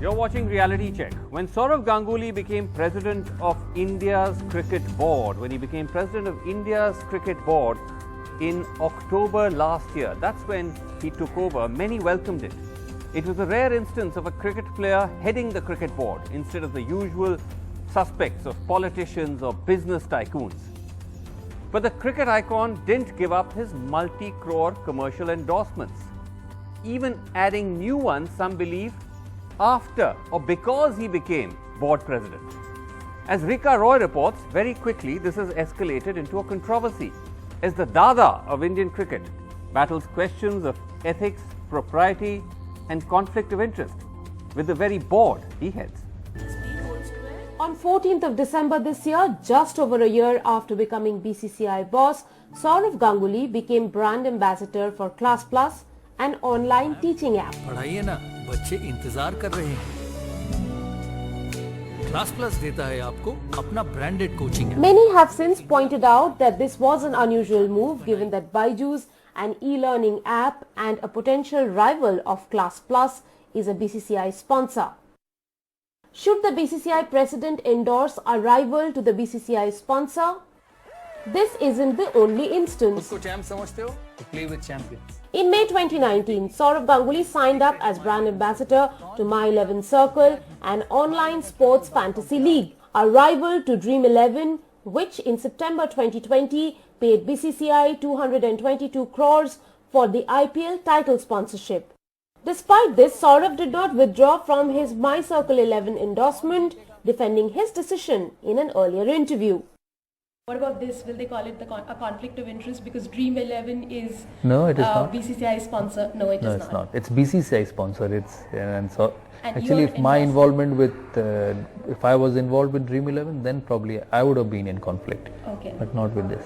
You're watching Reality Check. When Sourav Ganguly became president of India's cricket board, in October last year, that's when he took over, many welcomed it. It was a rare instance of a cricket player heading the cricket board instead of the usual suspects of politicians or business tycoons. But the cricket icon didn't give up his multi-crore commercial endorsements, even adding new ones, some believe, after or because he became board president. As Rika Roy reports, very quickly this has escalated into a controversy as the Dada of Indian cricket battles questions of ethics, propriety and conflict of interest with the very board he heads. On 14th of December this year, just over a year after becoming BCCI boss, Sourav Ganguly became brand ambassador for Class Plus, an online teaching app. पढ़ाइए ना, बच्चे इंतजार कर रहे हैं. Class Plus देता है आपको अपना branded coaching app. Many have since pointed out that this was an unusual move given that BYJU's, an e-learning app and a potential rival of Class Plus, is a BCCI sponsor. Should the BCCI president endorse a rival to the BCCI sponsor? This isn't the only instance. उसको champ समझते हो? To play with champions. In May 2019, Sourav Ganguly signed up as brand ambassador to My 11 Circle, an online sports fantasy league, a rival to Dream 11, which in September 2020 paid BCCI 222 crores for the IPL title sponsorship. Despite this, Sourav did not withdraw from his My Circle 11 endorsement, defending his decision in an earlier interview. What about this? Will they call it a conflict of interest because Dream 11 is no, it is not. BCCI sponsor? No, it is not. No, it's not. It's BCCI sponsor. And and actually, if my involvement with, if I was involved with Dream 11, then probably I would have been in conflict. Okay. But not with this.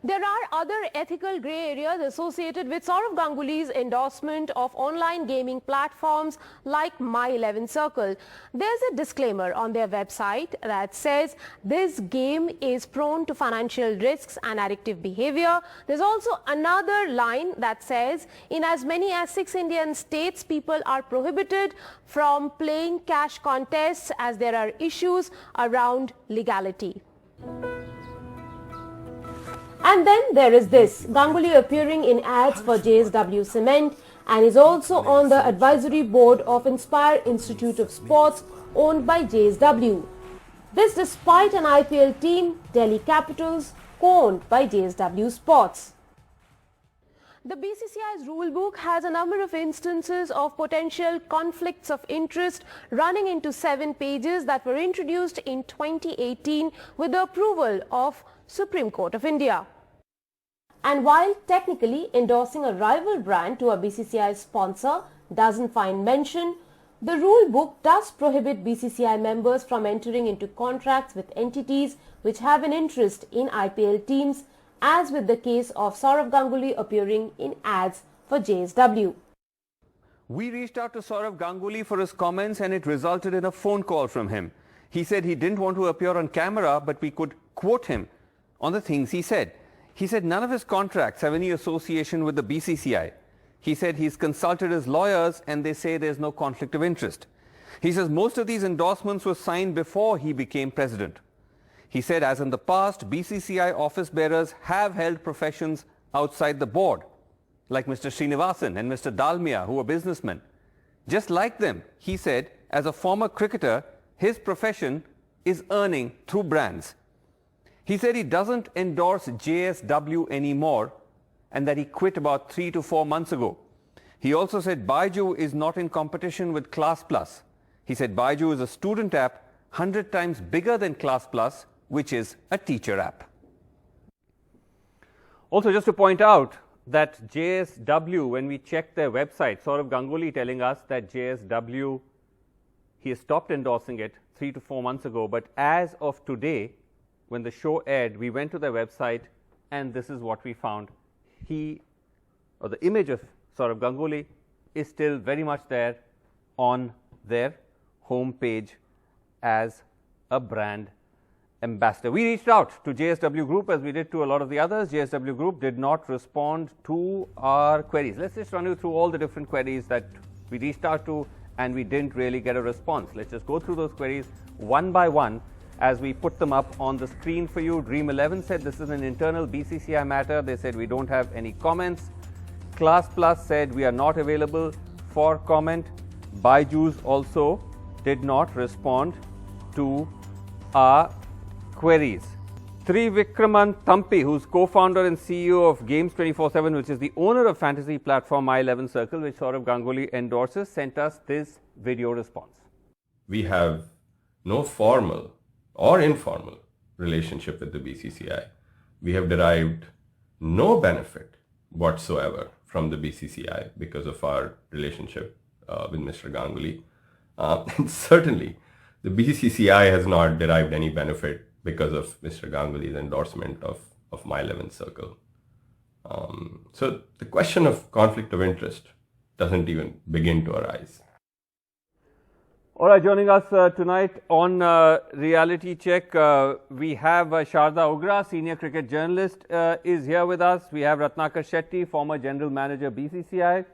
There are other ethical grey areas associated with Sourav Ganguly's endorsement of online gaming platforms like My 11 Circle. There's a disclaimer on their website that says this game is prone to financial risks and addictive behavior. There's also another line that says in as many as 6 Indian states, people are prohibited from playing cash contests as there are issues around legality. And then there is this, Ganguly appearing in ads for JSW Cement and is also on the advisory board of Inspire Institute of Sports owned by JSW. This despite an IPL team, Delhi Capitals, co-owned by JSW Sports. The BCCI's rulebook has a number of instances of potential conflicts of interest running into 7 pages that were introduced in 2018 with the approval of Supreme Court of India. And while technically endorsing a rival brand to a BCCI sponsor doesn't find mention, the rule book does prohibit BCCI members from entering into contracts with entities which have an interest in IPL teams, as with the case of Sourav Ganguly appearing in ads for JSW. We reached out to Sourav Ganguly for his comments and it resulted in a phone call from him. He said he didn't want to appear on camera, but we could quote him on the things he said. He said none of his contracts have any association with the BCCI. He said he's consulted his lawyers and they say there's no conflict of interest. He says most of these endorsements were signed before he became president. He said as in the past, BCCI office bearers have held professions outside the board, like Mr. Srinivasan and Mr. Dalmia, who are businessmen. Just like them, he said, as a former cricketer, his profession is earning through brands. He said he doesn't endorse JSW anymore and that he quit about 3 to 4 months ago. He also said BYJU is not in competition with Class Plus. He said BYJU is a student app 100 times bigger than Class Plus, which is a teacher app. Also, just to point out that JSW, when we checked their website, Sourav Ganguly telling us that JSW, he has stopped endorsing it 3 to 4 months ago, but as of today, when the show aired, we went to their website and this is what we found. The image of Sourav Ganguly is still very much there on their home page as a brand ambassador. We reached out to JSW Group as we did to a lot of the others. JSW Group did not respond to our queries. Let's just run you through all the different queries that we reached out to and we didn't really get a response. Let's just go through those queries one by one as we put them up on the screen for you. Dream 11 said this is an internal BCCI matter. They said we don't have any comments. Class Plus said we are not available for comment. BYJU's also did not respond to our queries. Trivikraman Thampi, who's co-founder and CEO of Games 24/7, which is the owner of fantasy platform My 11 Circle, which Sourav Ganguly endorses, sent us this video response. We have no formal or informal relationship with the BCCI. We have derived no benefit whatsoever from the BCCI because of our relationship with Mr. Ganguly. And certainly, the BCCI has not derived any benefit because of Mr. Ganguly's endorsement of My 11 Circle. So the question of conflict of interest doesn't even begin to arise. All right, joining us tonight on Reality Check, we have Sharda Ugra, senior cricket journalist, is here with us. We have Ratnakar Shetty, former general manager BCCI.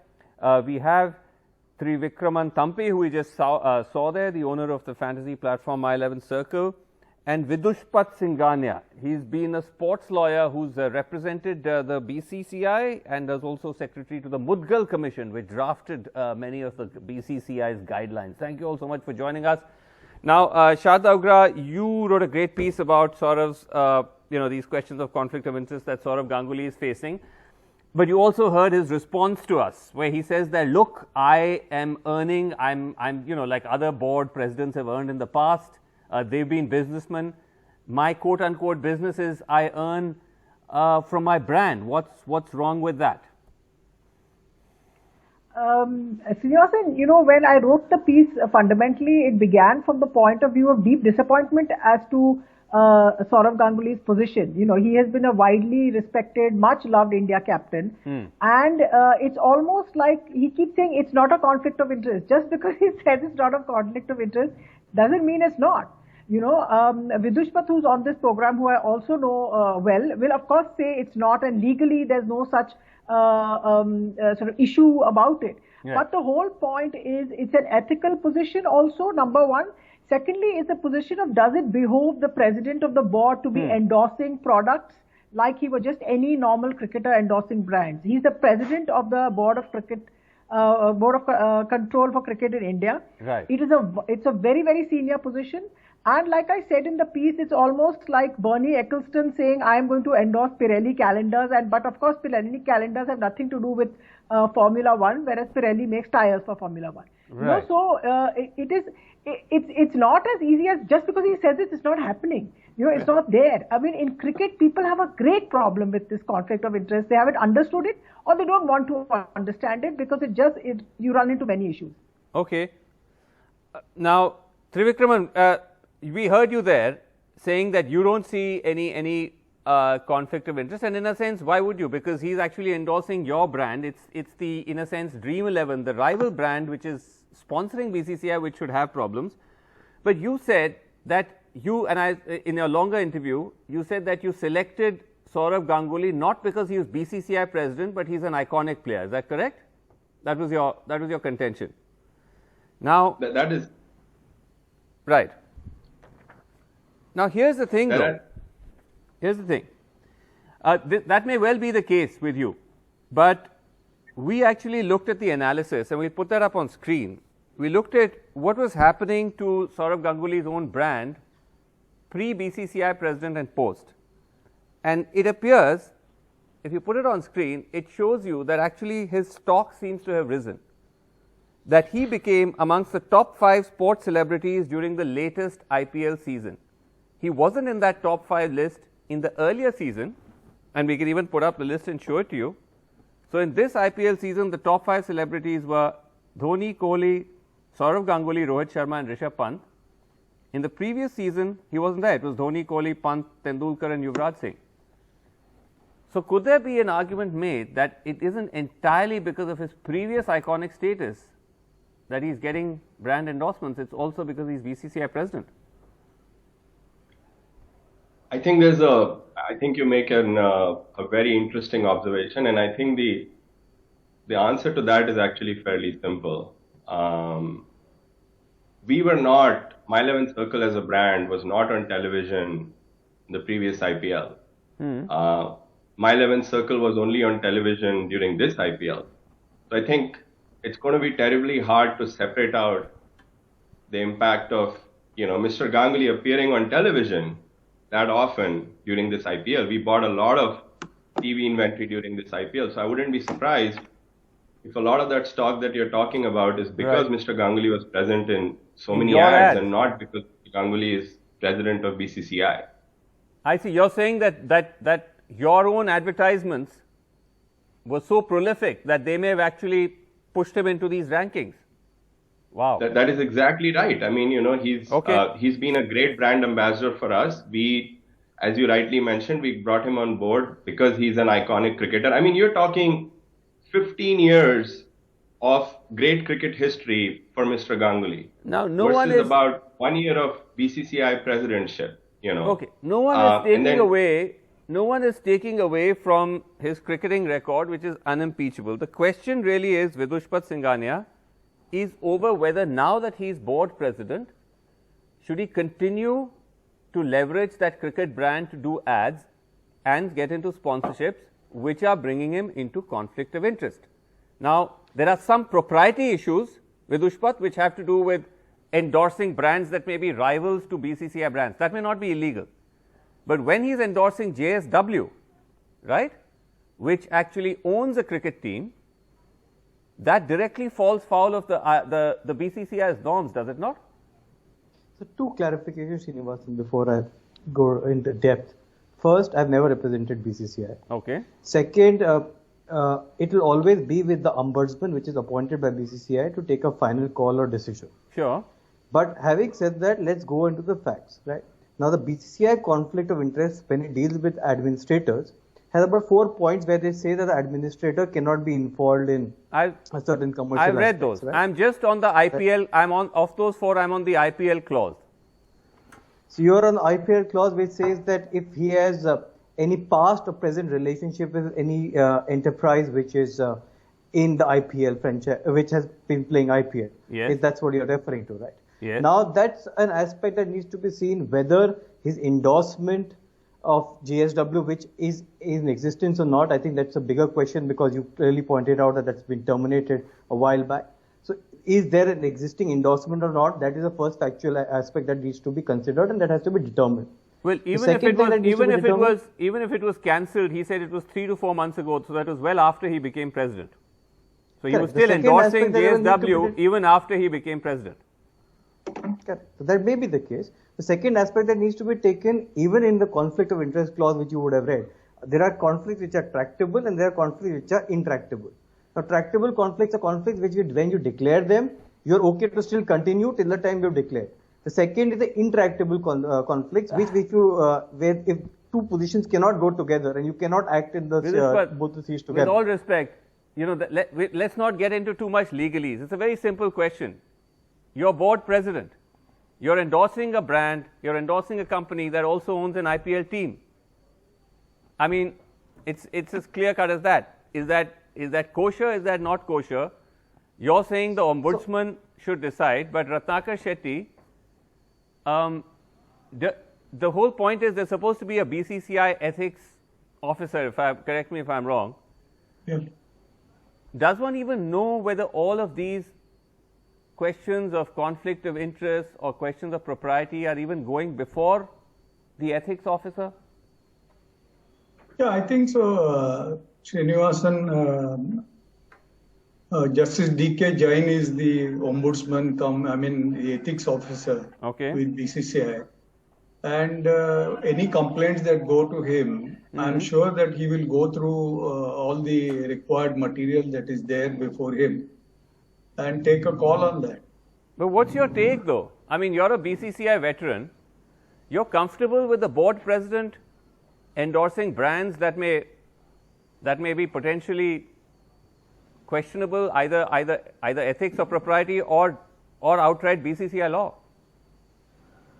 We have Trivikraman Thampi, who we just saw there, the owner of the fantasy platform My 11 Circle, and Vidushpat Singhania. He's been a sports lawyer who's represented the BCCI and is also secretary to the Mudgal Commission, which drafted many of the BCCI's guidelines. Thank you all so much for joining us. Now, Sharda Ugra, you wrote a great piece about Sourav's, these questions of conflict of interest that Sourav Ganguly is facing. But you also heard his response to us, where he says that, look, I am earning, I'm like other board presidents have earned in the past. They've been businessmen. My quote-unquote business is I earn from my brand. What's wrong with that? Srinivasan, when I wrote the piece, fundamentally it began from the point of view of deep disappointment as to Sourav Ganguly's position. He has been a widely respected, much loved India captain, and it's almost like he keeps saying it's not a conflict of interest. Just because he says it's not a conflict of interest doesn't mean it's not. Vidushpat, who's on this program, who I also know well, will of course say it's not, and legally there's no such sort of issue about it. Yeah. But the whole point is it's an ethical position also, number one. Secondly, is the position of does it behove the president of the board to be endorsing products like he were just any normal cricketer endorsing brands. He's the president of the board of cricket, board of control for cricket in India. Right. It's a very, very senior position. And like I said in the piece, it's almost like Bernie Ecclestone saying, I am going to endorse Pirelli calendars. But of course, Pirelli calendars have nothing to do with Formula One, whereas Pirelli makes tires for Formula One. Right. It's not as easy as just because he says it, it's not happening. It's not there. I mean, in cricket, people have a great problem with this conflict of interest. They haven't understood it, or they don't want to understand it, because you run into many issues. Okay. Now, Trivikraman, we heard you there saying that you don't see any conflict of interest, and in a sense, why would you? Because he's actually endorsing your brand. It's the, in a sense, Dream 11, the rival brand, which is sponsoring BCCI, which should have problems. But you said that in your longer interview, you said that you selected Sourav Ganguly not because he was BCCI president, but he's an iconic player. Is that correct? That was your contention. Now that is right. Now here's the thing, though. Here's the thing. That may well be the case with you, but we actually looked at the analysis, and we put that up on screen. We looked at what was happening to Sourav Ganguly's own brand pre-BCCI president and post. And it appears, if you put it on screen, it shows you that actually his stock seems to have risen. That he became amongst the top 5 sports celebrities during the latest IPL season. He wasn't in that top 5 list in the earlier season, and we can even put up the list and show it to you. So in this IPL season, the top 5 celebrities were Dhoni, Kohli, Sourav Ganguly, Rohit Sharma and Rishabh Pant. In the previous season, he wasn't there. It was Dhoni, Kohli, Pant, Tendulkar and Yuvraj Singh. So could there be an argument made that it isn't entirely because of his previous iconic status that he's getting brand endorsements, it's also because he's BCCI president? I think you make a very interesting observation, and I think the answer to that is actually fairly simple. we were not, My 11 Circle as a brand was not on television in the previous IPL. My 11 Circle was only on television during this IPL. So I think it's going to be terribly hard to separate out the impact of, Mr. Ganguly appearing on television that often during this IPL. We bought a lot of TV inventory during this IPL. So I wouldn't be surprised if a lot of that stock that you're talking about is because Mr. Ganguly was present in so many ads and not because Ganguly is president of BCCI. I see. You're saying that your own advertisements were so prolific that they may have actually pushed him into these rankings. Wow. That is exactly right. I mean, he's been a great brand ambassador for us. We, as you rightly mentioned, we brought him on board because he's an iconic cricketer. I mean, you're talking 15 years of great cricket history for Mr. Ganguly. Now, no one is about 1 year of BCCI presidentship. Okay, no one is taking away from his cricketing record, which is unimpeachable. The question really is, Vidushpat Singhania, is over whether now that he is board president, should he continue to leverage that cricket brand to do ads and get into sponsorships which are bringing him into conflict of interest. Now, there are some propriety issues, Vidushpat, which have to do with endorsing brands that may be rivals to BCCI brands. That may not be illegal. But when he's endorsing JSW, right, which actually owns a cricket team, that directly falls foul of the BCCI's norms, does it not? So, two clarifications, Srinivasan, before I go into depth. First, I've never represented BCCI. Okay. Second, it will always be with the ombudsman, which is appointed by BCCI to take a final call or decision. Sure. But having said that, let's go into the facts, right? Now, the BCCI conflict of interest, when it deals with administrators, has about 4 points where they say that the administrator cannot be involved in a certain commercial I've read aspects, those. Right? I'm just on the IPL. Of those 4, I'm on the IPL clause. So you're on the IPL clause, which says that if he has any past or present relationship with any enterprise which is in the IPL franchise, which has been playing IPL, if that's what you're referring to, right? Yes. Now that's an aspect that needs to be seen, whether his endorsement of JSW, which is in existence or not. I think that's a bigger question because you clearly pointed out that that's been terminated a while back. So is there an existing endorsement or not? That is the first factual aspect that needs to be considered, and that has to be determined. Well, even if it was cancelled, he said it was 3 to 4 months ago, so that was well after he became president. So he was still endorsing JSW even after he became president. Correct. So that may be the case. The second aspect that needs to be taken, even in the conflict of interest clause which you would have read, there are conflicts which are tractable and there are conflicts which are intractable. Now, tractable conflicts are conflicts which when you declare them, you're okay to still continue till the time you've declared. The second is the intractable conflicts, where if two positions cannot go together and you cannot act in the both the seats together. With all respect, let's not get into too much legalese. It's a very simple question. You're board president. You're endorsing a brand. You're endorsing a company that also owns an IPL team. I mean, it's as clear cut as that. Is that kosher? Is that not kosher? You're saying the ombudsman should decide, but Ratnakar Shetty, the whole point is there's supposed to be a BCCI ethics officer. Correct me if I'm wrong. Yeah. Does one even know whether all of these questions of conflict of interest or questions of propriety are even going before the ethics officer? Yeah, I think so. Srinivasan, Justice D.K. Jain is the ombudsman, the ethics officer with BCCI. And any complaints that go to him, I'm sure that he will go through all the required material that is there before him and take a call on that. But what's your take though? I mean, you're a BCCI veteran. You're comfortable with the board president endorsing brands that may be potentially questionable, either ethics or propriety or outright BCCI law?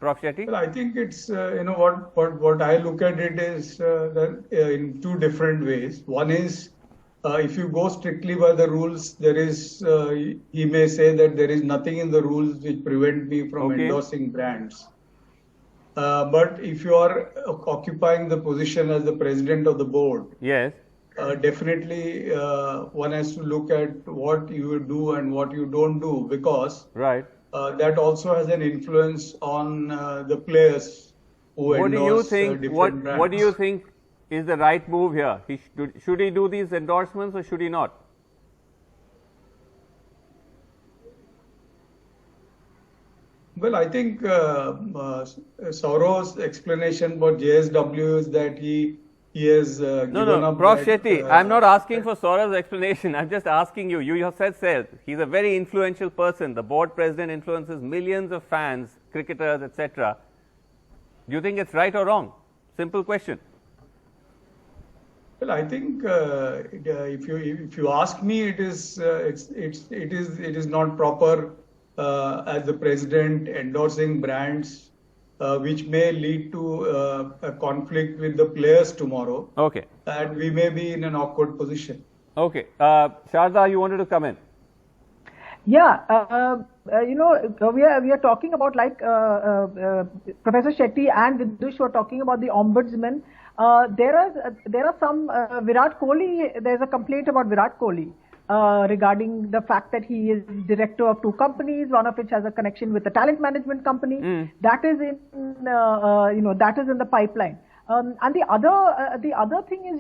Prof. Shetty? Well, I think it's, what I look at it is in two different ways. One is if you go strictly by the rules, there is, he may say that there is nothing in the rules which prevent me from endorsing brands. But if you are occupying the position as the president of the board, yes, definitely one has to look at what you do and what you don't do, because that also has an influence on the players who endorse different brands. What do you think is the right move here? Should he do these endorsements or should he not? Well, I think Saurav's explanation for JSW is that he has given up. Prof. Shetty, I'm not asking for Saurav's explanation. I'm just asking you. You yourself said he's a very influential person. The board president influences millions of fans, cricketers, etc. Do you think it's right or wrong? Simple question. Well, I think if you ask me, it is not proper as the president endorsing brands which may lead to a conflict with the players tomorrow. Okay. And we may be in an awkward position. Okay. Sharda, you wanted to come in? Yeah, we are talking about, like Professor Shetty and Vidush were talking about the ombudsman. There are some Virat Kohli. There's a complaint about Virat Kohli regarding the fact that he is director of two companies, one of which has a connection with a talent management company. That is in that is in the pipeline. And the other thing is,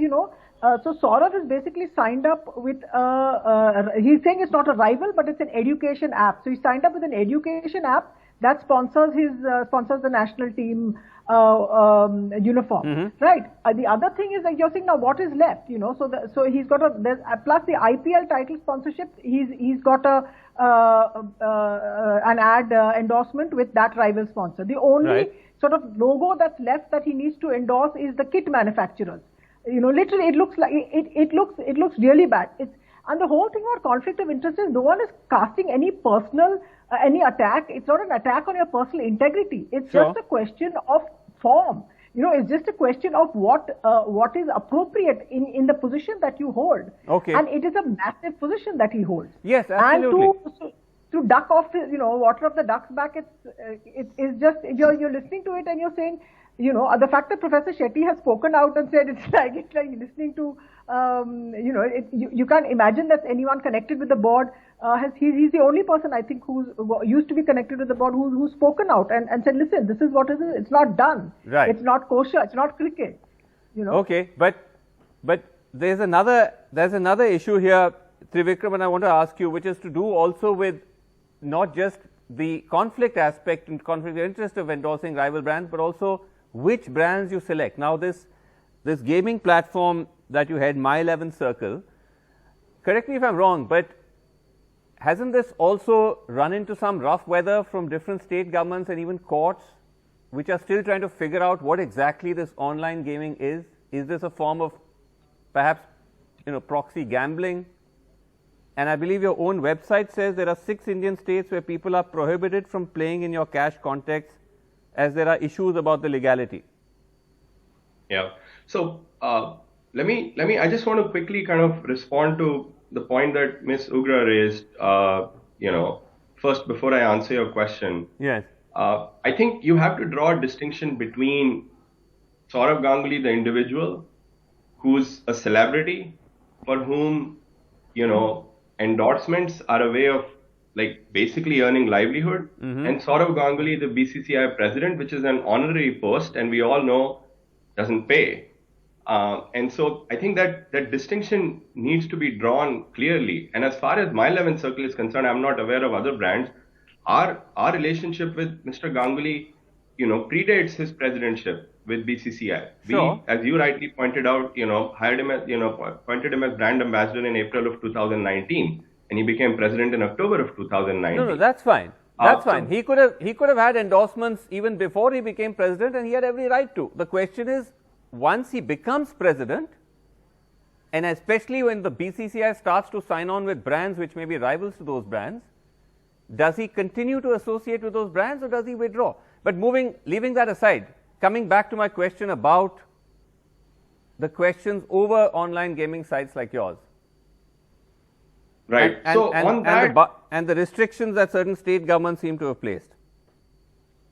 so Sourav is basically signed up with, he's saying it's not a rival, but it's an education app. So he signed up with an education app that sponsors the national team uniform, right? The other thing is that you're saying, now what is left, so he's got plus the IPL title sponsorship, he's got an ad endorsement with that rival sponsor. The only sort of logo that's left that he needs to endorse is the kit manufacturers. Literally, it looks like it looks really bad. And the whole thing about conflict of interest is no one is casting any personal any attack. It's not an attack on your personal integrity. It's just a question of form. It's just a question of what is appropriate in the position that you hold. Okay. And it is a massive position that he holds. Yes, absolutely. And to duck off, water off the duck's back, it's just you're listening to it and you're saying, the fact that Professor Shetty has spoken out and said it's like listening to, you can't imagine that anyone connected with the board he's the only person I think who used to be connected with the board who's spoken out and said, listen, this is what it is. It's not done. Right. It's not kosher. It's not cricket. Okay, but there's another issue here, Trivikram, and I want to ask you, which is to do also with not just the conflict aspect and conflict of interest of endorsing rival brands, but also which brands you select. Now, this gaming platform that you had, My 11 Circle, correct me if I'm wrong, but hasn't this also run into some rough weather from different state governments and even courts, which are still trying to figure out what exactly this online gaming is? Is this a form of perhaps, proxy gambling? And I believe your own website says there are 6 Indian states where people are prohibited from playing in your cash context, as there are issues about the legality. Yeah. So let me. I just want to quickly kind of respond to the point that Ms. Ugra raised. First, before I answer your question. Yes. I think you have to draw a distinction between Sourav Ganguly, the individual, who's a celebrity, for whom, endorsements are a way of basically earning livelihood, and Sourav Ganguly, the BCCI president, which is an honorary post, and we all know doesn't pay. And so I think that distinction needs to be drawn clearly. And as far as My 11 Circle is concerned, I'm not aware of other brands. Our relationship with Mr. Ganguly, predates his presidentship with BCCI. Sure. We, as you rightly pointed out, hired him as, appointed him as brand ambassador in April of 2019. And he became president in October of 2019. No, that's fine. That's fine. He could have had endorsements even before he became president, and he had every right to. The question is, once he becomes president, and especially when the BCCI starts to sign on with brands which may be rivals to those brands, does he continue to associate with those brands or does he withdraw? But leaving that aside, coming back to my question about the questions over online gaming sites like yours, Right. And the restrictions that certain state governments seem to have placed.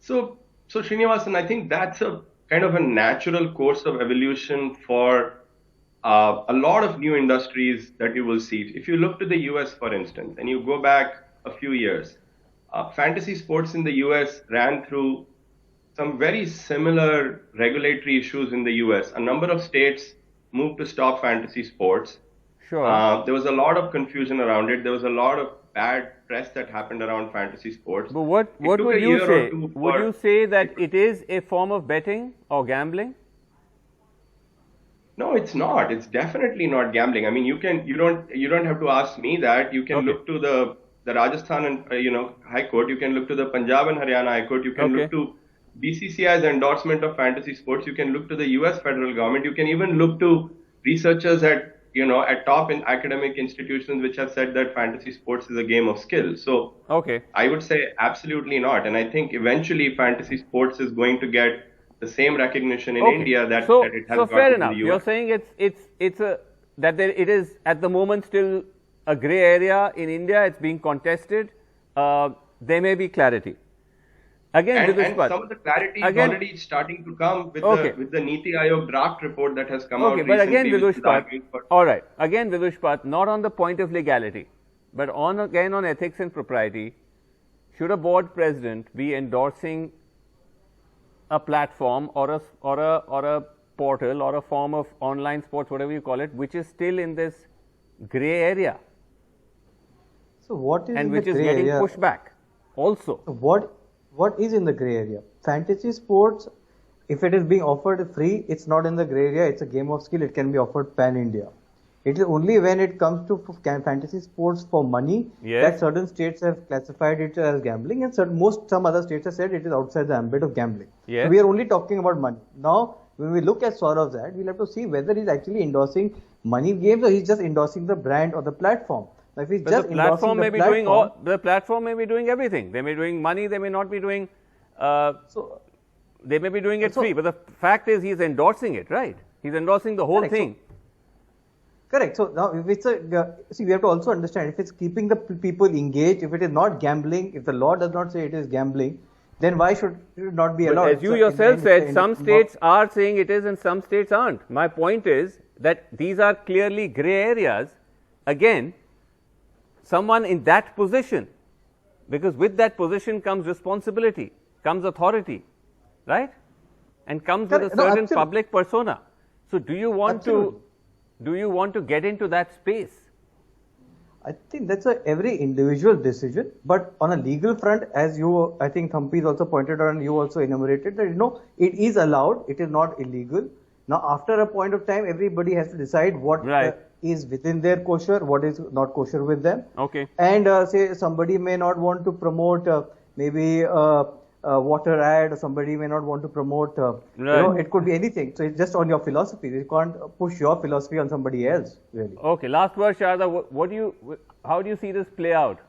So Srinivasan, I think that's a kind of a natural course of evolution for a lot of new industries that you will see. If you look to the US, for instance, and you go back a few years, fantasy sports in the US ran through some very similar regulatory issues in the US. A number of states moved to stop fantasy sports. Sure. There was a lot of confusion around it. There was a lot of bad press that happened around fantasy sports. But what would you say? Would you say that it is a form of betting or gambling? No, it's not. It's definitely not gambling. I mean, you don't have to ask me that. You can look to the Rajasthan and High Court. You can look to the Punjab and Haryana High Court. You can look to BCCI's endorsement of fantasy sports. You can look to the US federal government. You can even look to researchers at top in academic institutions which have said that fantasy sports is a game of skill. So I would say absolutely not. And I think eventually fantasy sports is going to get the same recognition in India that it has got fair in enough. the US. You're saying it is at the moment still a grey area in India. It's being contested. There may be clarity. Again, and some of the clarity is already starting to come with the Niti Aayog draft report that has come out recently. But again, Vidushpat, all right. Again, Vidushpat, not on the point of legality, but on ethics and propriety. Should a board president be endorsing a platform or a portal or a form of online sports, whatever you call it, which is still in this grey area? So what is and which is getting pushed back also? What is in the grey area? Fantasy sports, if it is being offered free, it's not in the grey area. It's a game of skill. It can be offered pan-India. It is only when it comes to fantasy sports for money that certain states have classified it as gambling, and some other states have said it is outside the ambit of gambling. So we are only talking about money. Now, when we look at Sourav's ad, we'll have to see whether he's actually endorsing money games or he's just endorsing the brand or the platform. If he's just the platform may be doing the platform may be doing everything. They may be doing money. They may not be doing. They may be doing it free. But the fact is, he's endorsing it, right? He's endorsing the whole thing. Correct. So now, if it's we have to also understand if it's keeping the people engaged. If it is not gambling, if the law does not say it is gambling, then why should it not be allowed? As you yourself said, some states are saying it is, and some states aren't. My point is that these are clearly grey areas. Again, someone in that position, because with that position comes responsibility, comes authority, right? And comes with a certain public persona. So do you want to get into that space? I think that's every individual decision, but on a legal front, as I think Thampi's also pointed out and you also enumerated that it is allowed, it is not illegal. Now after a point of time, everybody has to decide what is within their kosher, what is not kosher with them. And say somebody may not want to promote maybe a water ad, or somebody may not want to promote, it could be anything. So it's just on your philosophy. You can't push your philosophy on somebody else, really. Okay, last word, Sharda. How do you see this play out?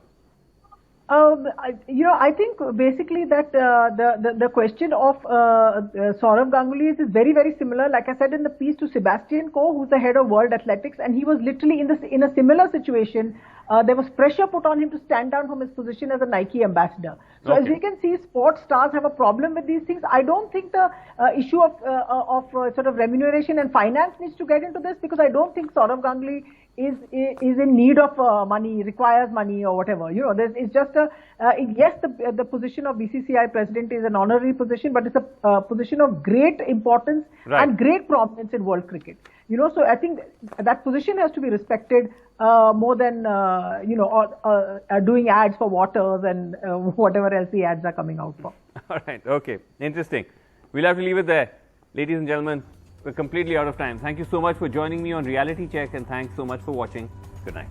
I think basically that the question of Sourav Ganguly is very, very similar, like I said in the piece, to Sebastian Coe, who's the head of World Athletics, and he was literally in a similar situation. There was pressure put on him to stand down from his position as a Nike ambassador. So as we can see, sports stars have a problem with these things. I don't think the issue of sort of remuneration and finance needs to get into this, because I don't think Sourav Ganguly is in need of money, requires money or whatever. It's just yes, the position of BCCI president is an honorary position, but it's a position of great importance and great prominence in world cricket. So I think that position has to be respected more than doing ads for waters and whatever else the ads are coming out for. All right. Okay. Interesting. We'll have to leave it there, ladies and gentlemen. We're completely out of time. Thank you so much for joining me on Reality Check, and thanks so much for watching. Good night.